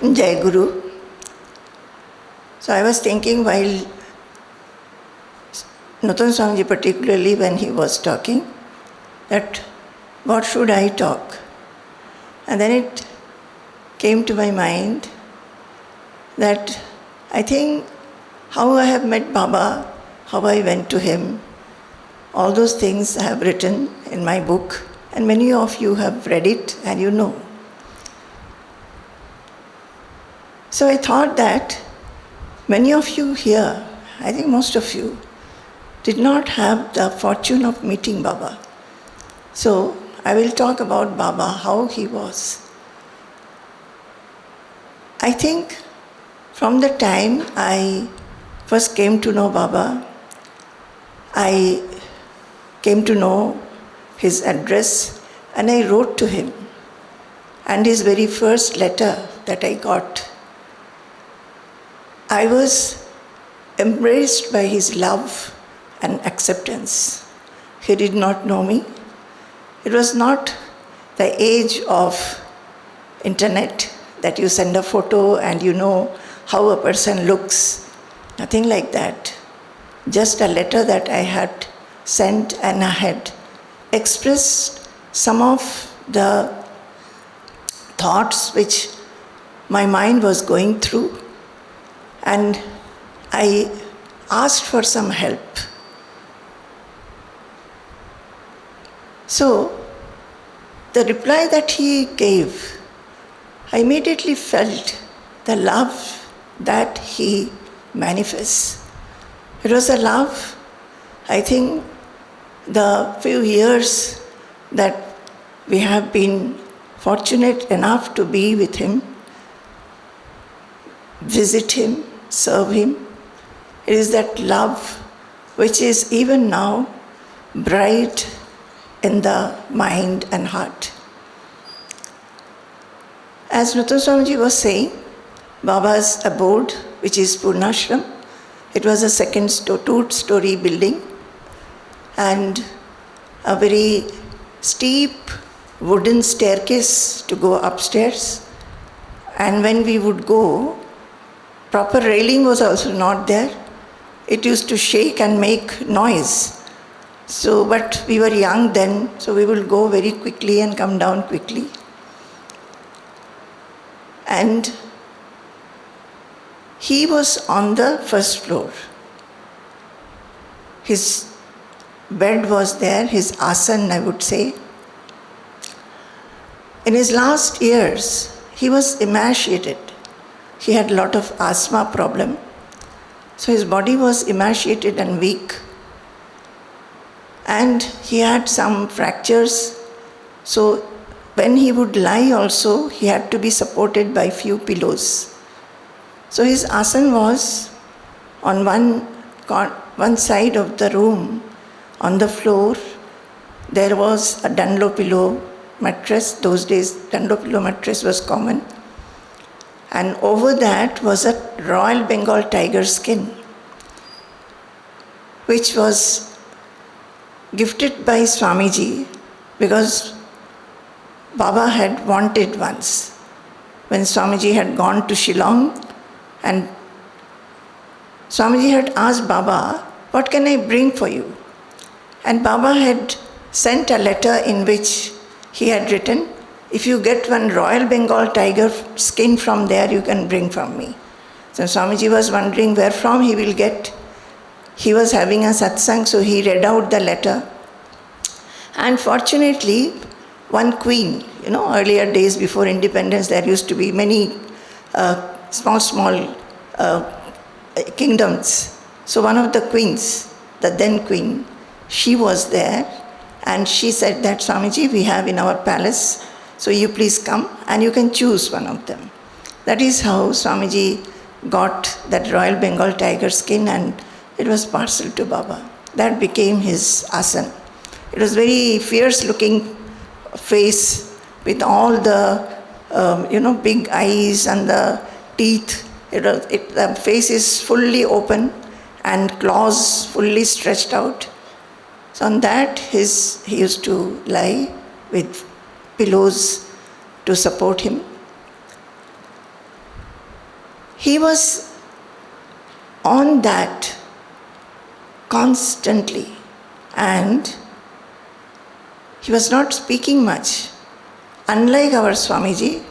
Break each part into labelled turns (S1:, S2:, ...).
S1: Jai Guru. So I was thinking while Nutan Swamiji, particularly when he was talking, that what should I talk? And then it came to my mind that I think how I have met Baba, how I went to him, all those things I have written in my book, and many of you have read it and you know. So I thought that many of you here, I think most of you, did not have the fortune of meeting Baba. So I will talk about Baba, how he was. I think from the time I first came to know Baba, I came to know his address and I wrote to him. And his very first letter that I got, I was embraced by his love and acceptance. He did not know me. It was not the age of internet that you send a photo and you know how a person looks. Nothing like that. Just a letter that I had sent and I had expressed some of the thoughts which my mind was going through, and I asked for some help. So the reply that he gave, I immediately felt the love that he manifests. It was a love, I think, the few years that we have been fortunate enough to be with him, visit him, serve him. It is that love which is even now bright in the mind and heart. As Nutan Swamiji was saying, Baba's abode, which is Purnashram, it was a two-story building and a very steep wooden staircase to go upstairs. And when we would go, proper railing was also not there. It used to shake and make noise. So, but we were young then, so we will go very quickly and come down quickly. And he was on the first floor. His bed was there, his asan, I would say. In his last years, he was emaciated. He had a lot of asthma problem. So his body was emaciated and weak. And he had some fractures. So when he would lie also, he had to be supported by few pillows. So his asan was on one side of the room, on the floor. There was a Dunlop mattress. Those days, Dunlop mattress was common. And over that was a Royal Bengal tiger skin, which was gifted by Swami G, because Baba had wanted once. When Swami G had gone to Shillong, and Swami Ji had asked Baba, what can I bring for you? And Baba had sent a letter in which he had written, if you get one Royal Bengal tiger skin from there, you can bring from me. So Swamiji was wondering where from he will get. He was having a satsang, so he read out the letter. And fortunately, one queen, earlier days before independence, there used to be many small kingdoms. So one of the queens, the then queen, she was there, and she said that, Swamiji, we have in our palace, so you please come and you can choose one of them. That is how Swamiji got that Royal Bengal tiger skin, and it was parcel to Baba. That became his asan. It was very fierce looking face with all the big eyes and the teeth. The face is fully open and claws fully stretched out. So on that he used to lie with pillows to support him. he was on that constantly, and he was not speaking much. Unlike our Swamiji,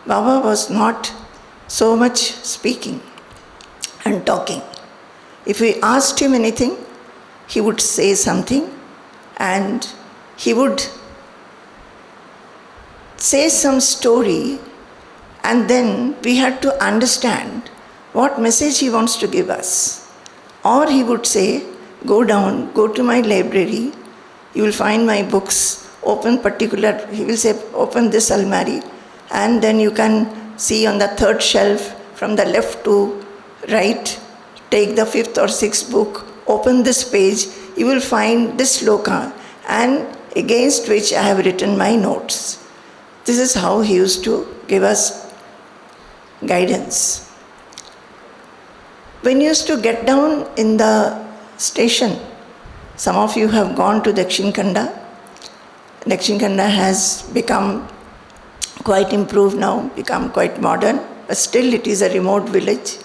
S1: Baba was not so much speaking and talking. If we asked him anything, he would say something, and he would say some story, and then we had to understand what message he wants to give us. Or he would say, go down, go to my library, you will find my books, he will say, open this almari, and then you can see on the third shelf from the left to right, take the fifth or sixth book, open this page, you will find this sloka, and against which I have written my notes. This is how he used to give us guidance. When you used to get down in the station, some of you have gone to Dakshin Kanda. Dakshin Kanda has become quite improved now, become quite modern, but still it is a remote village.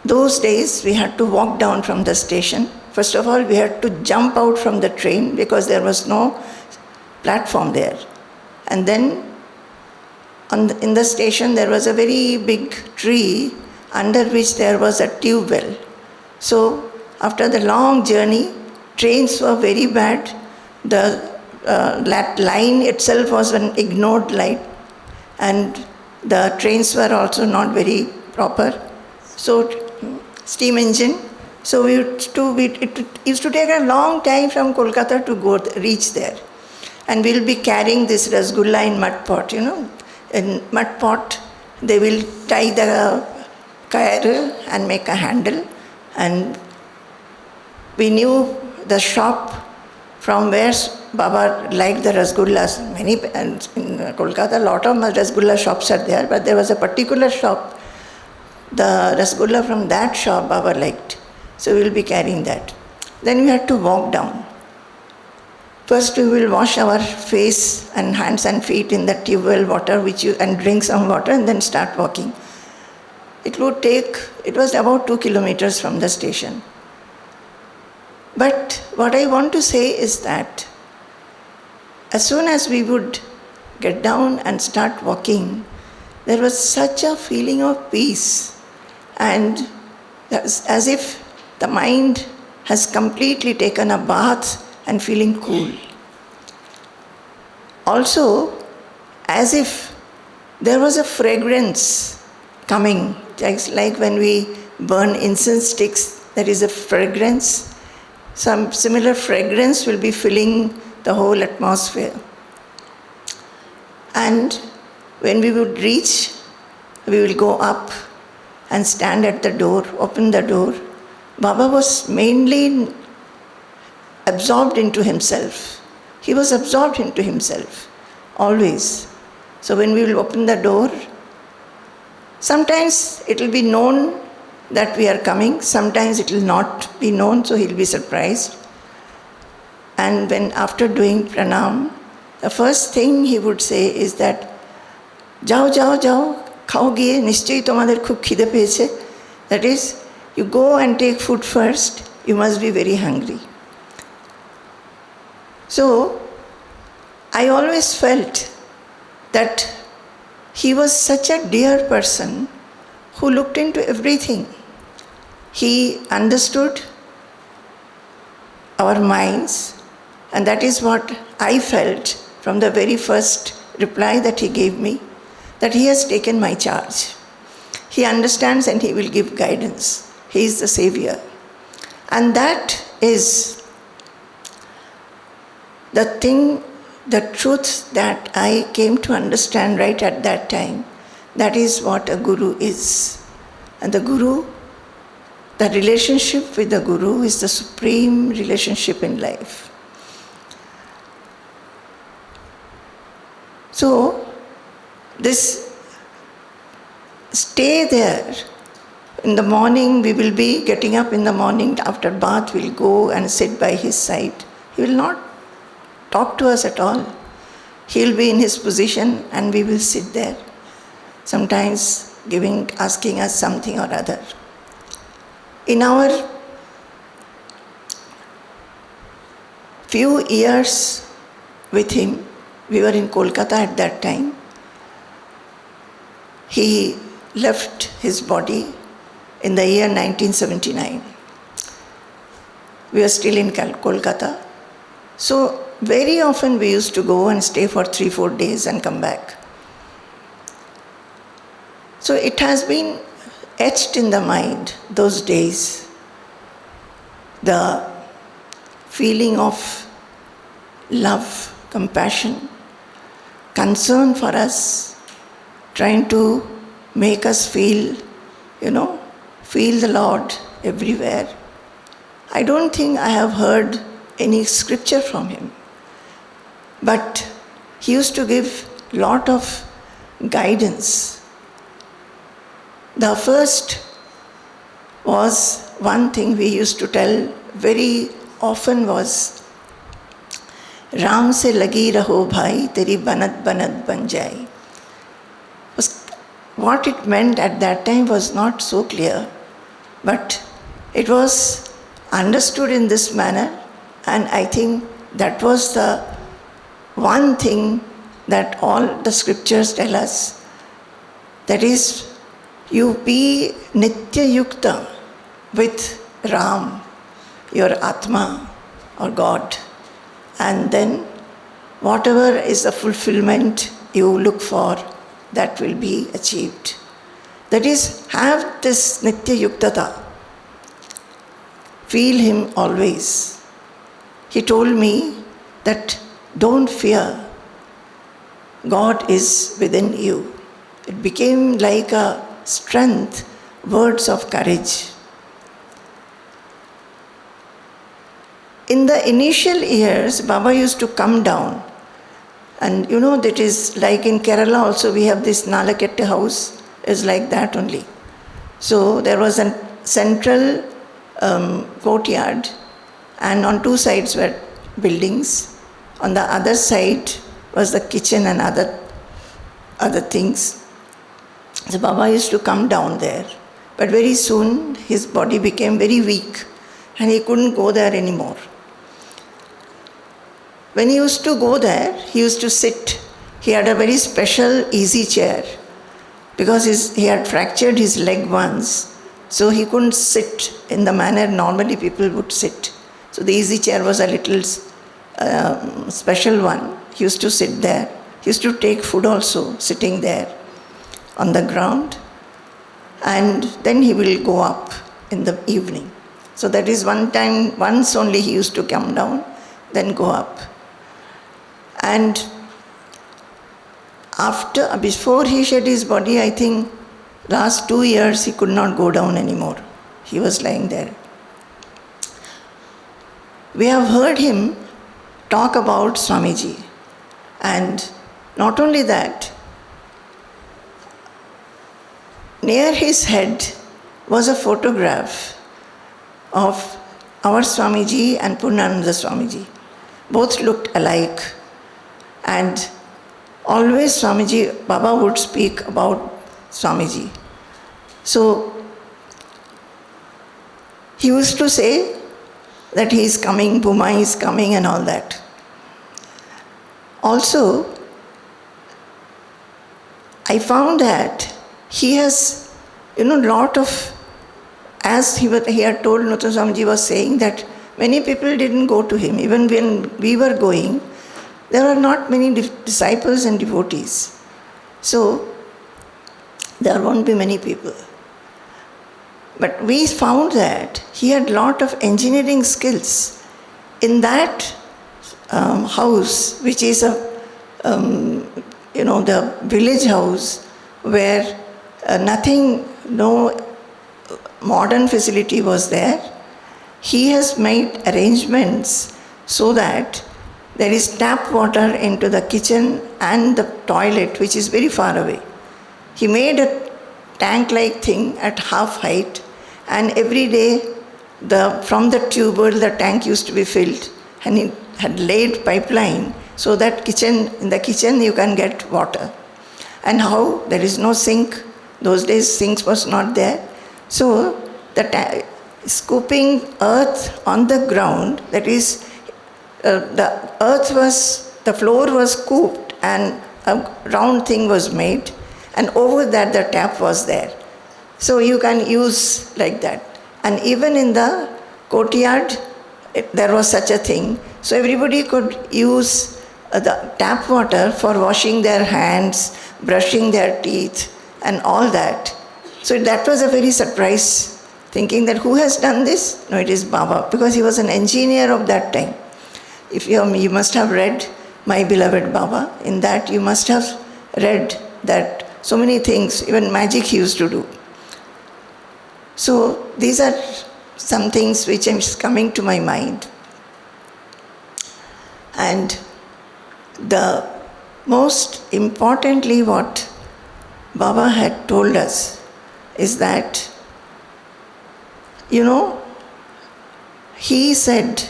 S1: Those days we had to walk down from the station. First of all, we had to jump out from the train because there was no platform there. And then in the station there was a very big tree under which there was a tube well. So after the long journey, trains were very bad. That line itself was an ignored line, and the trains were also not very proper. So steam engine. So it used to take a long time from Kolkata to reach there. And we'll be carrying this rasgulla in mud pot, In mud pot, they will tie the kair and make a handle. And we knew the shop from where Baba liked the rasgullas. In Kolkata, a lot of rasgulla shops are there, but there was a particular shop, the rasgulla from that shop Baba liked. So we'll be carrying that. Then we had to walk down. First we will wash our face and hands and feet in the tube well water and drink some water and then start walking. It was about 2 kilometers from the station. But what I want to say is that as soon as we would get down and start walking, there was such a feeling of peace, and as if the mind has completely taken a bath and feeling cool. Also, as if there was a fragrance coming, like when we burn incense sticks, there is a fragrance. Some similar fragrance will be filling the whole atmosphere. And when we would reach, we will go up and stand at the door, open the door. Baba was mainly absorbed into himself. He was absorbed into himself, always. So when we will open the door, sometimes it will be known that we are coming, sometimes it will not be known, so he'll be surprised. And when after doing pranam, the first thing he would say is that, Jao, jao, jao, khao giye, nishchay tomader khub khide peyeche. That is, you go and take food first, you must be very hungry. So, I always felt that he was such a dear person who looked into everything. He understood our minds, and that is what I felt from the very first reply that he gave me, that he has taken my charge. He understands and he will give guidance. He is the savior. And that is the thing, the truth that I came to understand right at that time. That is what a guru is. And the guru, the relationship with the guru is the supreme relationship in life. So, this stay there. In the morning, we will be getting up in the morning. After bath, we'll go and sit by his side. He will not talk to us at all. He'll be in his position and we will sit there. Sometimes asking us something or other. In our few years with him, we were in Kolkata at that time. He left his body in the year 1979. We were still in Kolkata. So very often we used to go and stay for 3-4 days and come back. So it has been etched in the mind, those days, the feeling of love, compassion, concern for us, trying to make us feel the Lord everywhere. I don't think I have heard any scripture from him, but he used to give lot of guidance. The first was one thing we used to tell very often was, Ram se lagi raho bhai, teri banat banat ban jai. What it meant at that time was not so clear, but it was understood in this manner, and I think that was the one thing that all the scriptures tell us, that is, you be nitya yukta with Ram, your Atma or God, and then whatever is the fulfillment you look for, that will be achieved. That is, have this nitya yuktata. Feel him always. He told me that don't fear, God is within you. It became like a strength, words of courage. In the initial years, Baba used to come down, and that is like in Kerala also we have this Nalakette house, is like that only. So there was a central courtyard, and on two sides were buildings. On the other side was the kitchen and other things. So Baba used to come down there, but very soon his body became very weak and he couldn't go there anymore. When he used to go there, he used to sit. He had a very special easy chair because he had fractured his leg once, so he couldn't sit in the manner normally people would sit. So the easy chair was a little special one. He used to sit there. He used to take food also, sitting there on the ground, and then he will go up in the evening. So that is once only he used to come down, then go up. And before he shed his body, I think last 2 years he could not go down anymore. He was lying there. We have heard him talk about Swami G. And not only that, near his head was a photograph of our Swami G and Purnananda Swami Ji. Both looked alike. And always Swami Ji, Baba would speak about Swami Ji. So he used to say that he is coming, Puma is coming and all that. Also, I found that he has, lot of, as he had told Nuttan Swami Ji was saying that many people didn't go to him. Even when we were going, there are not many disciples and devotees. So, there won't be many people. But we found that he had lot of engineering skills. In that house, which is the village house, where no modern facility was there, he has made arrangements so that there is tap water into the kitchen and the toilet, which is very far away. He made a tank-like thing at half height, and every day from the tubewell the tank used to be filled, and he had laid pipeline so that in the kitchen you can get water. And how? There is no sink, Those days sinks was not there. So scooping earth on the ground, that is, the floor was scooped and a round thing was made, and over that the tap was there. So you can use like that. And even in the courtyard, there was such a thing. So everybody could use the tap water for washing their hands, brushing their teeth, and all that. So that was a very surprise, thinking that who has done this? No, it is Baba, because he was an engineer of that time. If you must have read My Beloved Baba. In that you must have read that so many things, even magic he used to do. So these are some things which is coming to my mind. And the most importantly what Baba had told us is that, he said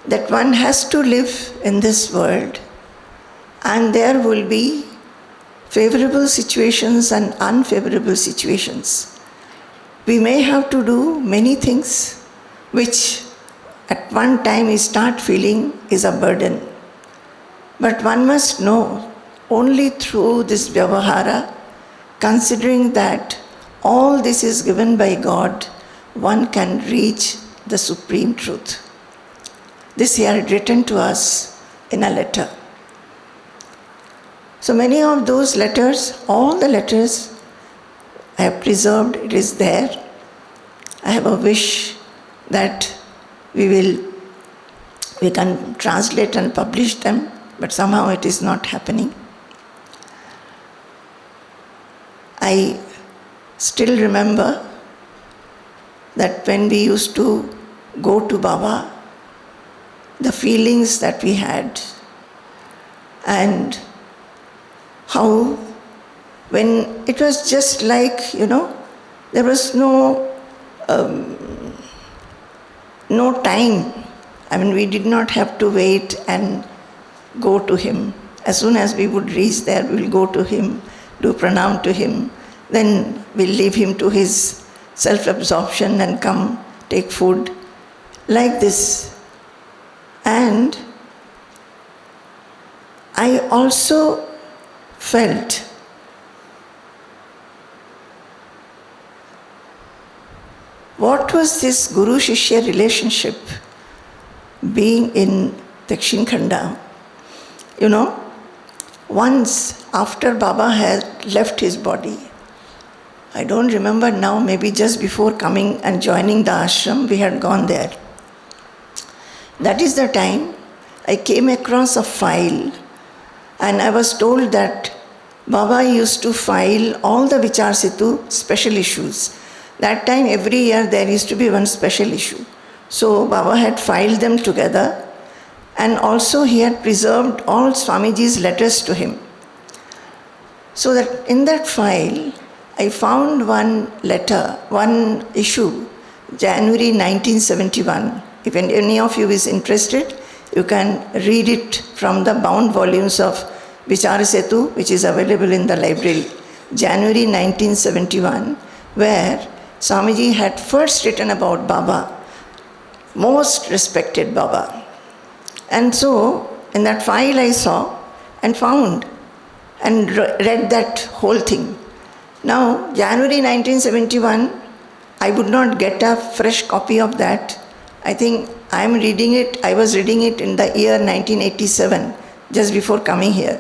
S1: that one has to live in this world and there will be favorable situations and unfavorable situations. We may have to do many things which at one time we start feeling is a burden. But one must know only through this vyavahara, considering that all this is given by God, one can reach the supreme truth. This he had written to us in a letter. So many of those letters, all the letters I have preserved, it is there. I have a wish that we can translate and publish them, but somehow it is not happening. I still remember that when we used to go to Baba, the feelings that we had, and how when it was just like, there was no time. I mean, we did not have to wait and go to him. As soon as we would reach there, we will go to him, do pranam to him, then we'll leave him to his self-absorption and come take food, like this. And I also felt what was this Guru-Shishya relationship being in Dakshin Khanda. Once after Baba had left his body, I don't remember now, maybe just before coming and joining the ashram, we had gone there. That is the time I came across a file, and I was told that Baba used to file all the Vichar Setu special issues. That time every year there used to be one special issue. So Baba had filed them together, and also he had preserved all Swamiji's letters to him. So that in that file, I found one letter, one issue, January 1971. If any of you is interested, you can read it from the bound volumes of Vichar Setu, which is available in the library. January 1971, where Swamiji had first written about Baba, most respected Baba. And so, in that file I saw and found and read that whole thing. Now, January 1971, I would not get a fresh copy of that. I think I was reading it in the year 1987, just before coming here.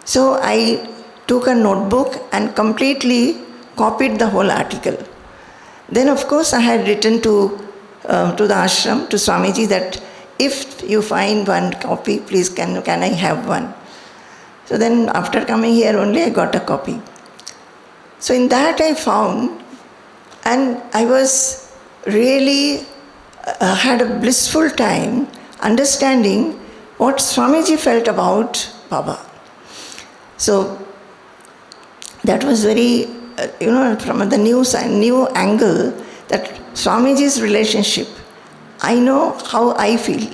S1: So I took a notebook and completely copied the whole article. Then of course I had written to the ashram, to Swamiji, that if you find one copy, please can I have one? So then after coming here only I got a copy. So in that I found, and I was really had a blissful time understanding what Swamiji felt about Baba. So that was very, from the new angle, that Swamiji's relationship, I know how I feel.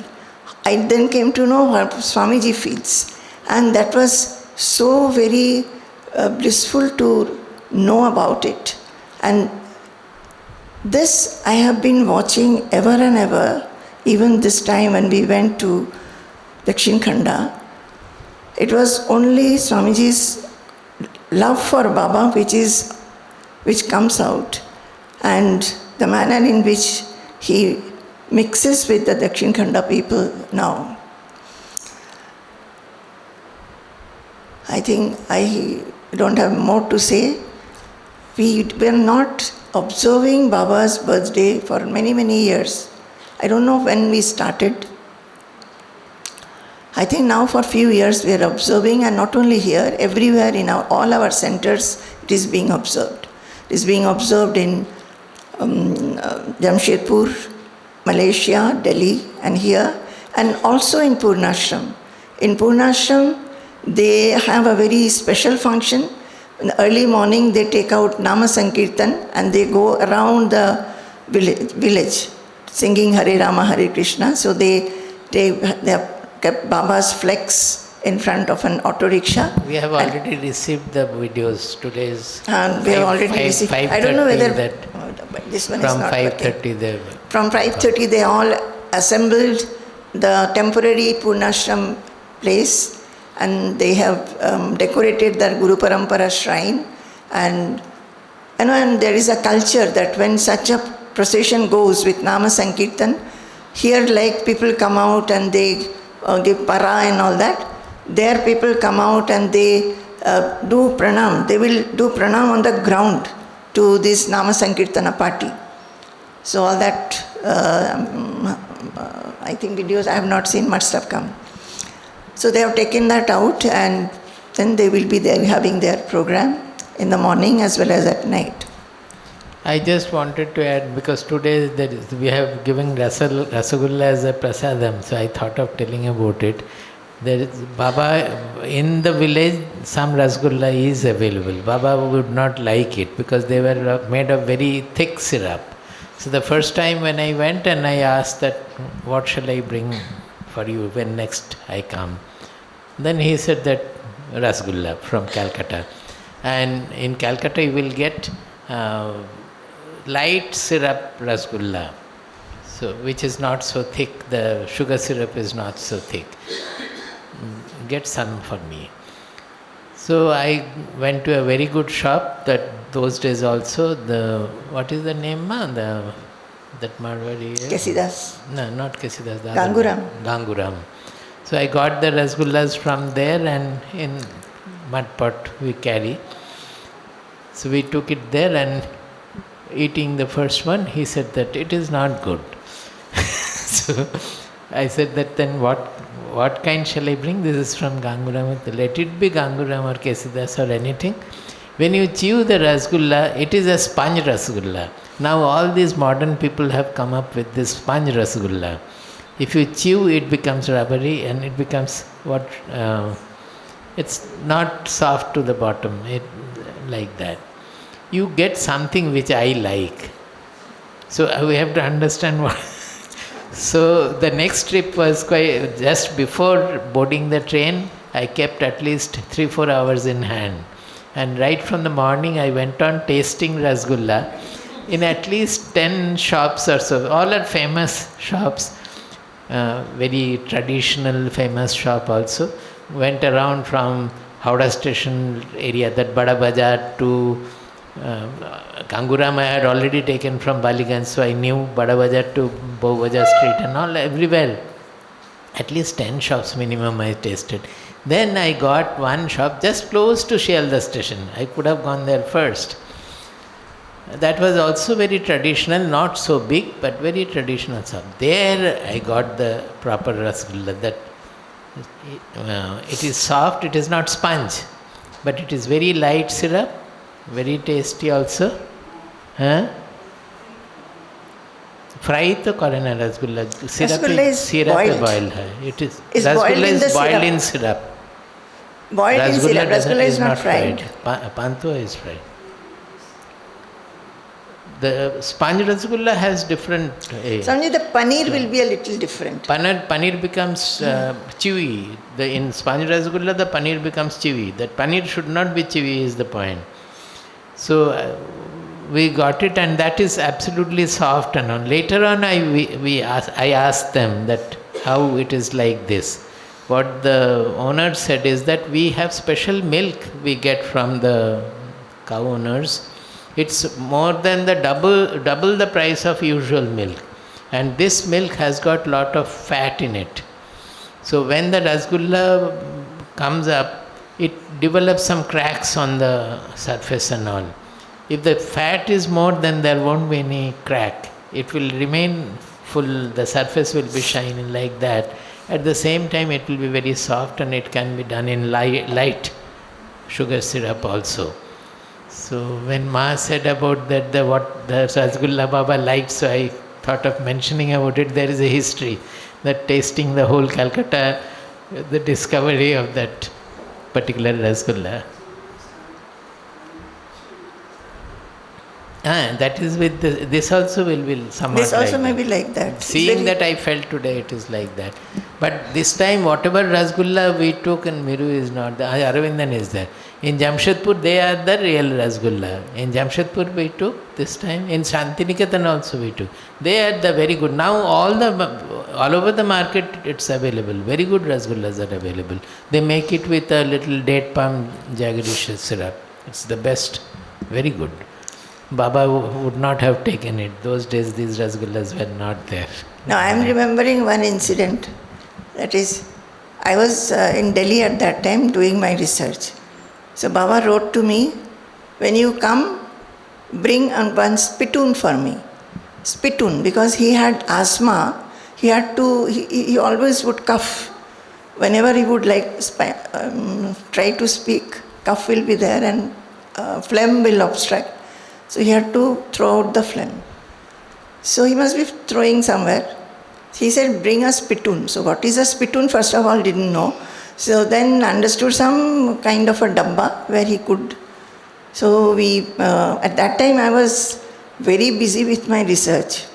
S1: I then came to know what Swamiji feels. And that was so very blissful to know about it. And this I have been watching ever and ever, even this time when we went to Dakshin Khanda. It was only Swamiji's love for Baba which comes out, and the manner in which he mixes with the Dakshin Khanda people now. I think I don't have more to say. We were not observing Baba's birthday for many, many years. I don't know when we started. I think now for a few years we are observing, and not only here, everywhere in all our centers it is being observed. It is being observed in Jamshedpur, Malaysia, Delhi, and here, and also in Purnashram. In Purnashram, they have a very special function. In the early morning, they take out Nama Sankirtan and they go around the village singing Hare Rama, Hare Krishna. So they have kept Baba's flex in front of an auto rickshaw.
S2: We have already received the videos. Today's
S1: we have already received. I don't know whether this one is not working. From 5:30 they all assembled the temporary Purnashram place, and they have decorated their Guru Parampara shrine. And and there is a culture that when such a procession goes with Nama Sankirtan, here like people come out and they give para and all that. There people come out and they do pranam. They will do pranam on the ground to this Nama Sankirtana party. So all that, I think videos I have not seen, must have come. So they have taken that out, and then they will be there having their program in the morning as well as at night.
S2: I just wanted to add, because today we have given Rasagulla as a prasadam, so I thought of telling about it. There is Baba, in the village, some Rasgulla is available. Baba would not like it because they were made of very thick syrup. So the first time when I went and I asked that, what shall I bring for you when next I come? Then he said that Rasgulla from Calcutta. And in Calcutta you will get light syrup Rasgulla, so which is not so thick. The sugar syrup is not so thick. Get some for me. So I went to a very good shop that those days also, the, what is the name, that Marwari?
S1: Kesidas.
S2: No, not Kesidas.
S1: Ganguram.
S2: Ganguram. So I got the Rasgullas from there, and in mud pot we carry. So we took it there, and eating the first one, he said that it is not good. So I said that then what kind shall I bring? This is from Ganguram. Let it be Ganguram or Kesidas or anything. When you chew the Rasgulla, it is a sponge Rasgulla. Now all these modern people have come up with this sponge Rasgulla. If you chew, it becomes rubbery and it becomes what, it's not soft to the bottom, like that. You get something which I like. So we have to understand what. So the next trip was quite, just before boarding the train, I kept at least 3-4 hours in hand. And right from the morning I went on tasting Rasgulla in at least 10 shops or so. All are famous shops, very traditional famous shop also. Went around from Howrah station area, that Bada Bazaar, to Ganguram I had already taken from Baliganj, so I knew Bada Bazaar to Bow Bazaar Street and all, everywhere. At least 10 shops minimum I tasted. Then I got one shop just close to Shialda station. I could have gone there first. That was also very traditional, not so big, but very traditional shop. There I got the proper Rasgulla. That it is soft, it is not sponge, but it is very light syrup, very tasty also. Fry to करे ना rasgulla. Syrup boiled है. It is rasgulla is boiled in syrup.
S1: Boiled in syrup. Rasgulla is not fried.
S2: Pantua is fried. The sponge rasgulla has different.
S1: Swamiji, the paneer will be a little different.
S2: Paneer becomes chewy. In sponge rasgulla, the paneer becomes chewy. That paneer should not be chewy is the point. So we got it, and that is absolutely soft and on. Later on, I asked them that how it is like this. What the owner said is that we have special milk we get from the cow owners. It's more than the double the price of usual milk, and this milk has got lot of fat in it. So when the rasgulla comes up, it develops some cracks on the surface and all. If the fat is more, then there won't be any crack. It will remain full, the surface will be shining like that. At the same time, it will be very soft, and it can be done in light sugar syrup also. So when Ma said about that, what the Rasgulla Baba liked, so I thought of mentioning about it. There is a history, that tasting the whole Calcutta, the discovery of that particular Rasgulla. That is with this also will somewhat.
S1: This also
S2: like
S1: may
S2: that.
S1: be like that.
S2: Seeing that, I felt today it is like that. But this time, whatever Rasgulla we took in Miru is not there. Aravindan is there. In Jamshedpur, they are the real Rasgulla. In Jamshedpur, we took this time. In Shantiniketan also we took. They are the very good. Now all over the market it's available. Very good Rasgullas are available. They make it with a little date palm jaggery syrup. It's the best. Very good. Baba would not have taken it. Those days these rasgullas were not there.
S1: Now I am remembering one incident. That is, I was in Delhi at that time doing my research. So Baba wrote to me, when you come, bring one spittoon for me. Spittoon, because he had asthma, he always would cough. Whenever he would try to speak, cough will be there and phlegm will obstruct. So he had to throw out the phlegm. So he must be throwing somewhere. He said, bring a spittoon. So what is a spittoon? First of all, didn't know. So then understood some kind of a dabba where he could. So at that time I was very busy with my research.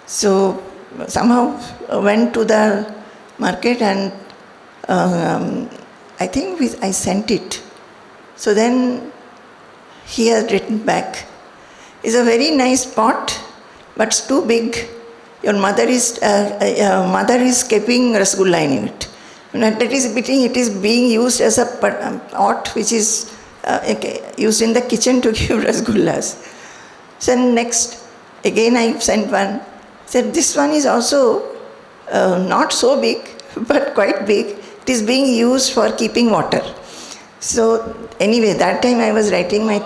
S1: So somehow went to the market and I think I sent it. So then he has written back. It's a very nice pot, but it's too big. Your mother is keeping rasgulla in it. That is being used as a pot which is used in the kitchen to give rasgullas. So next, again I sent one. Said this one is also not so big, but quite big. It is being used for keeping water. So anyway, that time I was writing my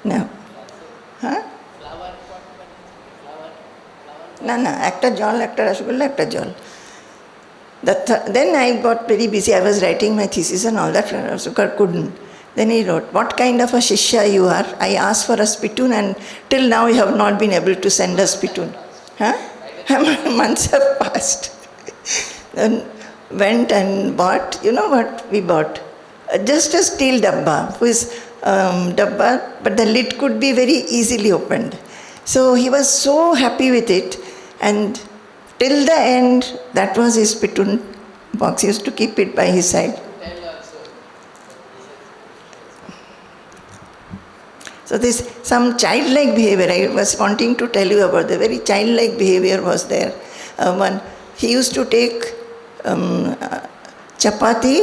S1: No. No, একটা জল, একটা রসগোল্লা, একটা জল. Then I got very busy. I was writing my thesis and all that. Sukar couldn't. Then he wrote, what kind of a shishya you are? I asked for a spittoon and till now you have not been able to send a spittoon. Months have passed. Then went and bought, you know what we bought? Just a steel dabba. But the lid could be very easily opened. So he was so happy with it, and till the end, that was his spittoon box. He used to keep it by his side. So this some childlike behavior. I was wanting to tell you about the very childlike behavior was there. He used to take chapati.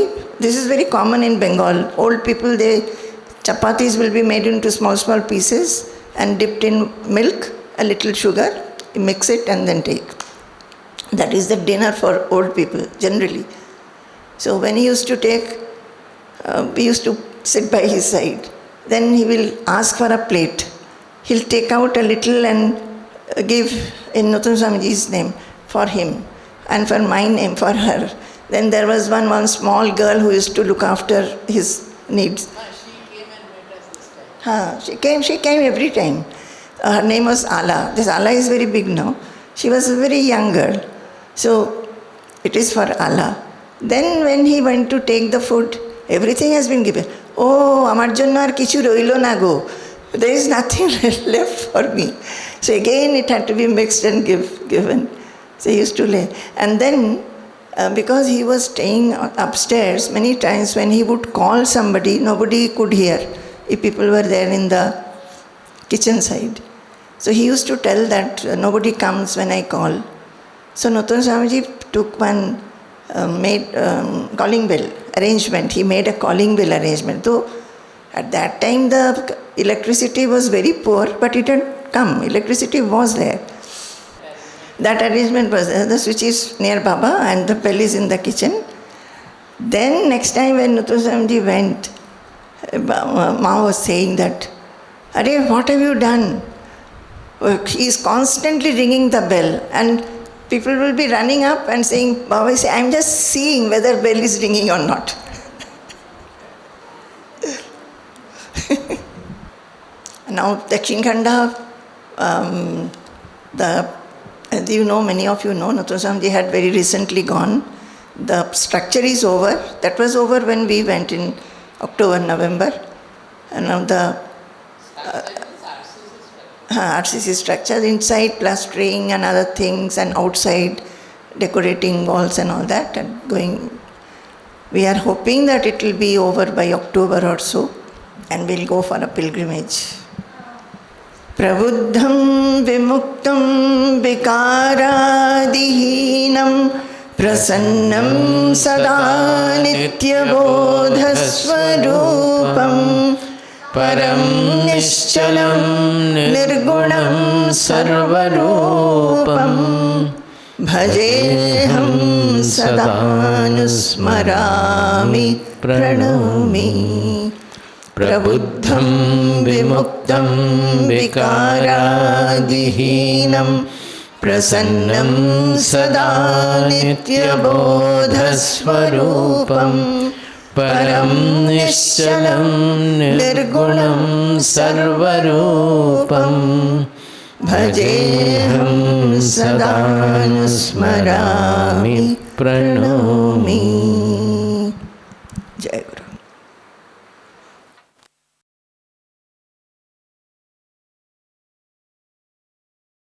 S1: This is very common in Bengal. Old people, chapatis will be made into small pieces and dipped in milk, a little sugar, mix it and then take. That is the dinner for old people, generally. So when he used to take, we used to sit by his side. Then he will ask for a plate. He'll take out a little and give in Nutan Swamiji's name for him and for my name, for her. Then there was one small girl who used to look after his needs. She came every time. Her name was Ala. This Ala is very big now. She was a very young girl. So it is for Ala. Then when he went to take the food, everything has been given. oh, amar jonno ar kichu roilo na go. There is nothing left for me. So again it had to be mixed and given. So he used to lay. And then because he was staying upstairs, many times when he would call somebody, nobody could hear if people were there in the kitchen side. So he used to tell that nobody comes when I call. So Nuttan Swamiji took one calling bell arrangement. He made a calling bell arrangement. Though at that time the electricity was very poor, but it had come. Electricity was there. That arrangement was there. The switch is near Baba and the bell is in the kitchen. Then next time when Nuttan Swamiji went, Ma was saying that, "Arey, what have you done?" He is constantly ringing the bell, and people will be running up and saying, Baba is saying, "I'm just seeing whether bell is ringing or not." Now Dakshin Khanda, many of you know, Nuttan Swamiji had very recently gone. The structure is over. That was over when we went in October, November. And now the RCC structure, inside plastering and other things, and outside decorating walls and all that, and going. We are hoping that it will be over by October or so, and we'll go for a pilgrimage. Prabuddham vimuktam vikaradihinam prasannam sada nityabodhasvarupam param nishchalam nirgunam sarvarupam bhajeham sadanusmarami pranami. Prabuddham vimuktam vikaradihinam prasannam sada nityabodhasvarupam param nishchalam nirgunam sarvarupam bhajeham sadanusmarami pranami. Jai Guru.